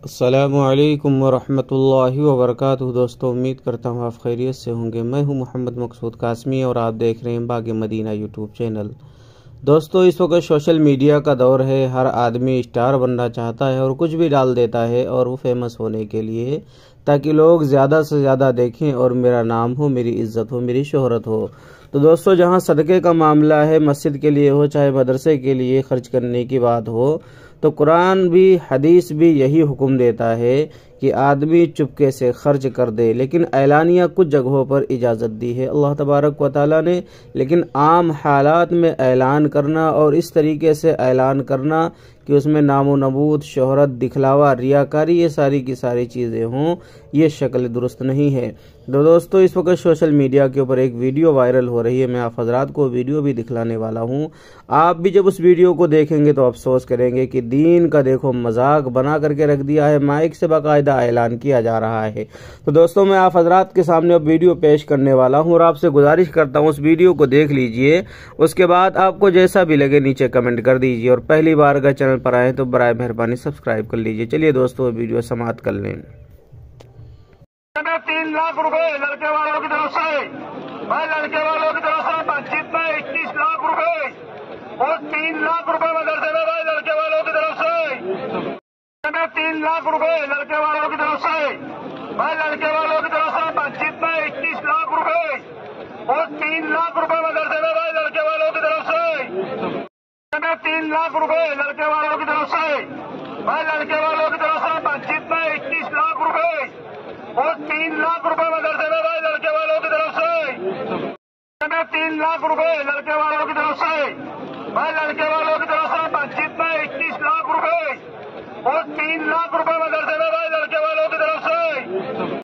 अस्सलामुअलैकुम वरहमतुल्लाहि वबरकातुहू। दोस्तों, उम्मीद करता हूँ आप खैरियत से होंगे। मैं हूँ मोहम्मद मकसूद कासमी और आप देख रहे हैं बाग मदीना यूट्यूब चैनल। दोस्तों, इस वक्त सोशल मीडिया का दौर है। हर आदमी स्टार बनना चाहता है और कुछ भी डाल देता है और वो फेमस होने के लिए, ताकि लोग ज़्यादा से ज़्यादा देखें और मेरा नाम हो, मेरी इज्जत हो, मेरी शोहरत हो। तो दोस्तों, जहाँ सदक़े का मामला है, मस्जिद के लिए हो चाहे मदरसे के लिए खर्च करने की बात हो, तो कुरान भी हदीस भी यही हुक्म देता है कि आदमी चुपके से खर्च कर दे। लेकिन ऐलानिया कुछ जगहों पर इजाज़त दी है अल्लाह तबारक व तआला ने, लेकिन आम हालात में ऐलान करना और इस तरीके से ऐलान करना कि उसमें नामो नबूद, शोहरत, दिखलावा, रियाकारी, ये सारी की सारी चीज़ें हों, ये शक्ल दुरुस्त नहीं है। तो दोस्तों, इस वक्त सोशल मीडिया के ऊपर एक वीडियो वायरल हो रही है। मैं आप हजरात को वीडियो भी दिखलाने वाला हूँ। आप भी जब उस वीडियो को देखेंगे तो अफसोस करेंगे कि दीन का देखो मजाक बना करके रख दिया है, माइक से बाकायदा ऐलान किया जा रहा है। तो दोस्तों, मैं आप हजरात के सामने अब वीडियो पेश करने वाला हूँ और आपसे गुजारिश करता हूँ उस वीडियो को देख लीजिए। उसके बाद आपको जैसा भी लगे नीचे कमेंट कर दीजिए और पहली बार अगर चैनल पर आए तो बराए मेहरबानी सब्सक्राइब कर लीजिए। चलिए दोस्तों, वीडियो समाप्त कर लें। 3 लाख रुपए लड़के वालों की तरफ से, भाई लड़के वालों की तरफ से मस्जिद में 21 लाख रुपए और 3 लाख रुपए मदरसे में, भाई लड़के वालों की तरफ से 3 लाख रुपए लड़के वालों की तरफ से, भाई लड़के वालों की तरफ से मस्जिद में 21 लाख रुपए और 3 लाख रुपए मदरसे में, भाई लड़के वालों की तरफ से 3 लाख रुपए लड़के वालों की तरफ से, भाई लड़के वालों की तरफ से मस्जिद में 21 लाख रुपए और 3 लाख रुपए मदरसे में, भाई लड़के वालों की तरफ से 3 लाख रुपए लड़के वालों की तरफ से, भाई लड़के वालों की तरफ से मस्जिद में 21 लाख रुपए और 3 लाख रुपए